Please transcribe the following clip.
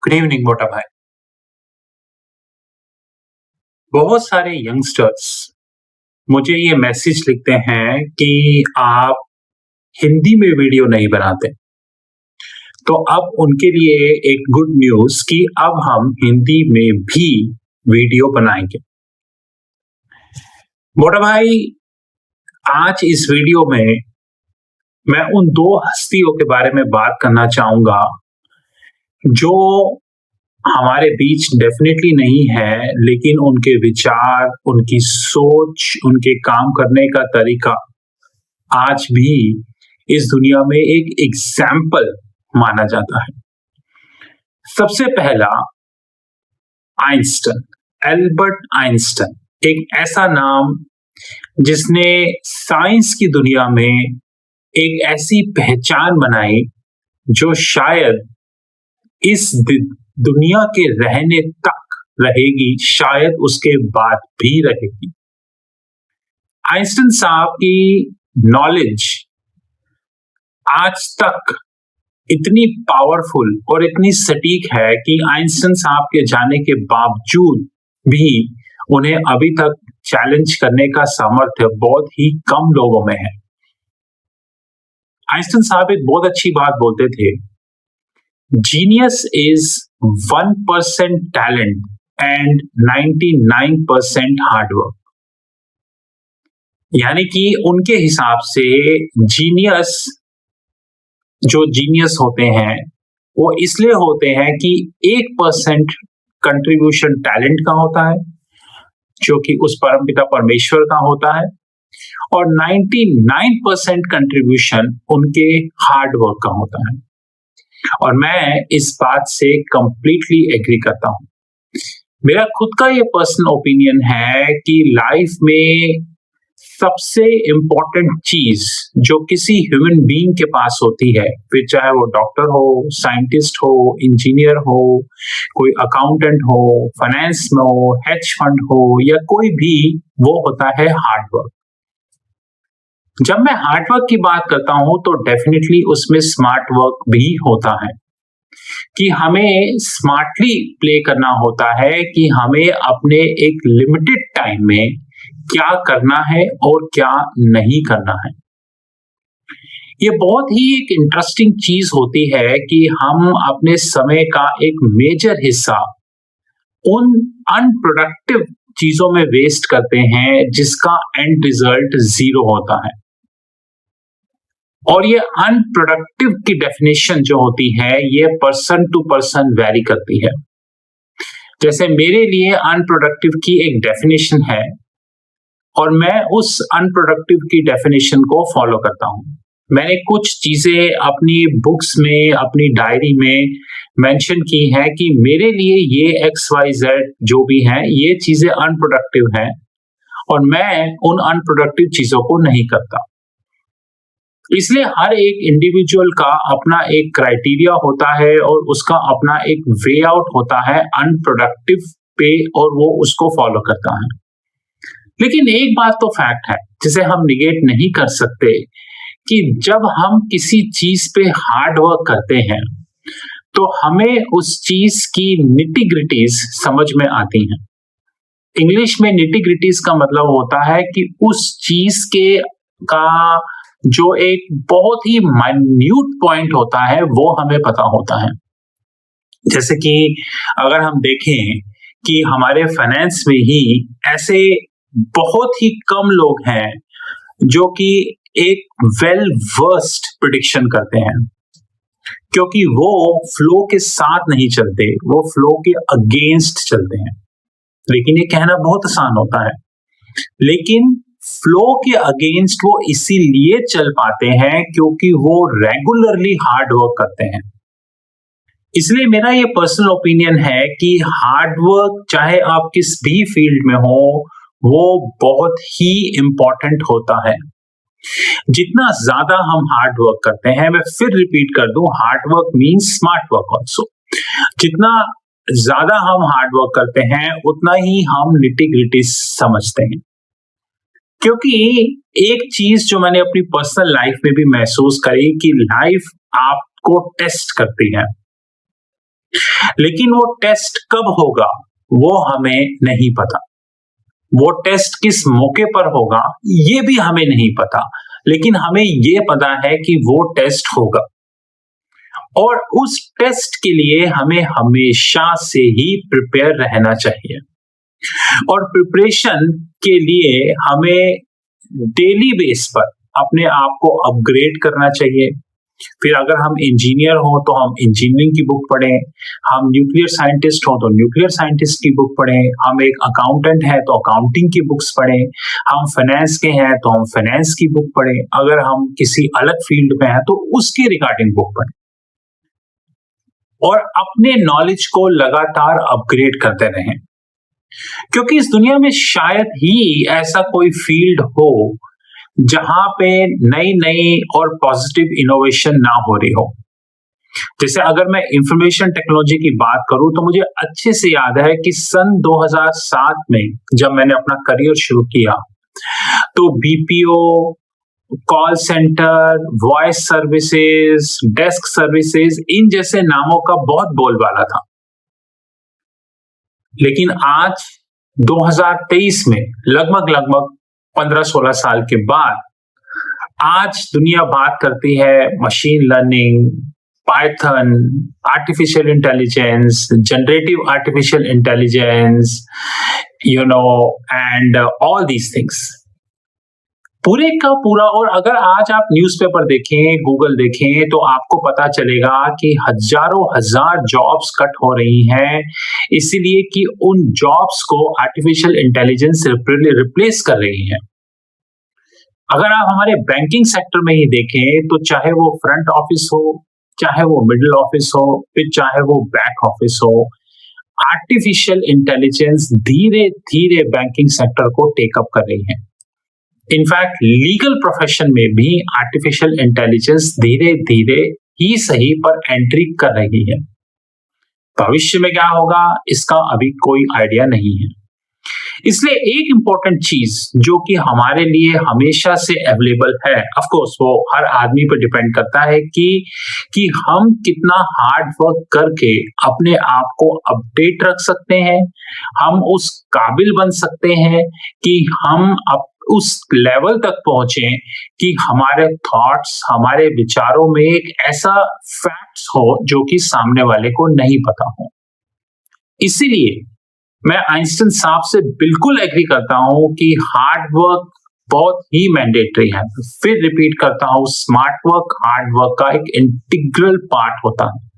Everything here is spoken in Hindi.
गुड इवनिंग मोटा भाई। बहुत सारे यंगस्टर्स मुझे ये मैसेज लिखते हैं कि आप हिंदी में वीडियो नहीं बनाते। तो अब उनके लिए एक गुड न्यूज़ कि अब हम हिंदी में भी वीडियो बनाएँगे। मोटा भाई, आज इस वीडियो में मैं उन 2 हस्तियों के बारे में बात करना चाहूँगा, जो हमारे बीच डेफ़िनेटली नहीं है, लेकिन उनके विचार, उनकी सोच, उनके काम करने का तरीका आज भी इस दुनिया में एक एग्ज़ाम्पल माना जाता है। सबसे पहला आइंस्टाइन, एल्बर्ट आइंस्टाइन, एक ऐसा नाम जिसने साइंस की दुनिया में एक ऐसी पहचान बनाई जो शायद इस दुनिया के रहने तक रहेगी, शायद उसके बाद भी रहेगी। आइंस्टाइन साहब की नॉलेज आज तक इतनी पावरफुल और इतनी सटीक है कि आइंस्टाइन साहब के जाने के बावजूद भी उन्हें अभी तक चैलेंज करने का सामर्थ्य बहुत ही कम लोगों में है। आइंस्टाइन साहब एक बहुत अच्छी बात बोलते थे, genius is 1% talent and 99% hard work. यानी कि उनके हिसाब से जो जीनियस होते हैं वो इसलिए होते हैं कि 1% कंट्रीब्यूशन टैलेंट का होता है, जो कि उस परमपिता परमेश्वर का होता है, और 99% कंट्रीब्यूशन उनके हार्ड वर्क का होता है। और मैं इस बात से कंप्लीटली एग्री करता हूं। मेरा खुद का ये पर्सनल ओपिनियन है कि लाइफ में सबसे इंपॉर्टेंट चीज जो किसी ह्यूमन बीइंग के पास होती है, फिर चाहे वो डॉक्टर हो, साइंटिस्ट हो, इंजीनियर हो, कोई अकाउंटेंट हो, फाइनेंस में हो, हेज फंड हो, या कोई भी, वो होता है हार्ड वर्क। जब मैं हार्ड वर्क की बात करता हूं तो डेफिनेटली उसमें स्मार्ट वर्क भी होता है, कि हमें स्मार्टली प्ले करना होता है, कि हमें अपने एक लिमिटेड टाइम में क्या करना है और क्या नहीं करना है। ये बहुत ही एक इंटरेस्टिंग चीज होती है कि हम अपने समय का एक मेजर हिस्सा उन अनप्रोडक्टिव चीजों में वेस्ट करते हैं जिसका एंड रिजल्ट 0 होता है। और ये अनप्रोडक्टिव की डेफिनेशन जो होती है, ये पर्सन टू पर्सन वैरी करती है। जैसे मेरे लिए अनप्रोडक्टिव की एक डेफिनेशन है और मैं उस अनप्रोडक्टिव की डेफिनेशन को फॉलो करता हूं। मैंने कुछ चीजें अपनी बुक्स में, अपनी डायरी में मेंशन की है कि मेरे लिए ये XYZ जो भी हैं, ये चीजें अनप्रोडक्टिव हैं और मैं उन अनप्रोडक्टिव चीजों को नहीं करता। इसलिए हर एक इंडिविजुअल का अपना एक क्राइटेरिया होता है और उसका अपना एक वे आउट होता है अनप्रोडक्टिव पे, और वो उसको फॉलो करता है। लेकिन एक बात तो फैक्ट है जिसे हम निगेट नहीं कर सकते, कि जब हम किसी चीज पे हार्ड वर्क करते हैं तो हमें उस चीज की निटी-ग्रिटीज समझ में आती हैं। इंग्लिश में निटी-ग्रिटीज का मतलब होता है कि उस चीज का जो एक बहुत ही माइन्यूट पॉइंट होता है वो हमें पता होता है। जैसे कि अगर हम देखें कि हमारे फाइनेंस में ही ऐसे बहुत ही कम लोग हैं जो कि एक वेल वर्स्ड प्रेडिक्शन करते हैं, क्योंकि वो फ्लो के साथ नहीं चलते, वो फ्लो के अगेंस्ट चलते हैं। लेकिन ये कहना बहुत आसान होता है, लेकिन फ्लो के अगेंस्ट वो इसीलिए चल पाते हैं क्योंकि वो रेगुलरली हार्ड वर्क करते हैं। इसलिए मेरा ये पर्सनल ओपिनियन है कि हार्ड वर्क चाहे आप किस भी फील्ड में हो, वो बहुत ही इंपॉर्टेंट होता है। जितना ज्यादा हम हार्ड वर्क करते हैं, मैं फिर रिपीट कर दूं, hard work means smart work also. जितना ज्यादा हम हार्ड वर्क करते हैं उतना ही हम निटी-ग्रिटी समझते हैं। क्योंकि एक चीज जो मैंने अपनी पर्सनल लाइफ में भी महसूस करी, कि लाइफ आपको टेस्ट करती है। लेकिन वो टेस्ट कब होगा वो हमें नहीं पता। वो टेस्ट किस मौके पर होगा ये भी हमें नहीं पता, लेकिन हमें ये पता है कि वो टेस्ट होगा और उस टेस्ट के लिए हमें हमेशा से ही प्रिपेयर रहना चाहिए। और प्रिपरेशन के लिए हमें डेली बेस पर अपने आप को अपग्रेड करना चाहिए। फिर अगर हम इंजीनियर हो तो हम इंजीनियरिंग की बुक पढ़ें, हम न्यूक्लियर साइंटिस्ट हो तो न्यूक्लियर साइंटिस्ट की बुक पढ़ें, हम एक अकाउंटेंट है तो अकाउंटिंग की बुक्स पढ़ें, हम फाइनेंस के हैं तो हम फाइनेंस की बुक पढ़ें, अगर हम किसी अलग फील्ड में हैं तो उसके रिगार्डिंग बुक पढ़ें और अपने नॉलेज को लगातार अपग्रेड करते रहें। क्योंकि इस दुनिया में शायद ही ऐसा कोई फील्ड हो जहां पे नई नई और पॉजिटिव इनोवेशन ना हो रही हो। जैसे अगर मैं इंफॉर्मेशन टेक्नोलॉजी की बात करूं तो मुझे अच्छे से याद है कि सन 2007 में जब मैंने अपना करियर शुरू किया तो BPO, call centre, voice services, desk services, इन जैसे नामों का बहुत बोलबाला था। लेकिन आज 2023 में लगभग 15-16 साल के बाद आज दुनिया बात करती है machine learning, Python, artificial intelligence, generative artificial intelligence, and all these things. पूरे का पूरा। और अगर आज आप न्यूज़पेपर देखें, गूगल देखें तो आपको पता चलेगा कि हजारों हजार जॉब्स कट हो रही हैं, इसीलिए कि उन जॉब्स को आर्टिफिशियल इंटेलिजेंस रिप्लेस कर रही है। अगर आप हमारे बैंकिंग सेक्टर में ही देखें तो चाहे वो फ्रंट ऑफिस हो, चाहे वो मिडिल ऑफिस हो, फिर चाहे वो बैक ऑफिस हो, आर्टिफिशियल इंटेलिजेंस धीरे धीरे बैंकिंग सेक्टर को टेकअप कर रही है। इनफैक्ट लीगल प्रोफेशन में भी आर्टिफिशियल इंटेलिजेंस धीरे धीरे ही सही पर एंट्री कर रही है। भविष्य में क्या होगा इसका अभी कोई आइडिया नहीं है। इसलिए एक इंपॉर्टेंट चीज जो कि हमारे लिए हमेशा से अवेलेबल है, ऑफ कोर्स वो हर आदमी पर डिपेंड करता है कि हम कितना हार्ड वर्क करके अपने आप को अपडेट रख सकते हैं, हम उस काबिल बन सकते हैं कि हम उस लेवल तक पहुंचे कि हमारे थॉट्स, हमारे विचारों में एक ऐसा फैक्ट्स हो जो कि सामने वाले को नहीं पता हो। इसीलिए मैं आइंस्टाइन साहब से बिल्कुल एग्री करता हूं कि हार्ड वर्क बहुत ही मैंडेटरी है। फिर रिपीट करता हूं, स्मार्ट वर्क हार्ड वर्क का एक इंटीग्रल पार्ट होता है।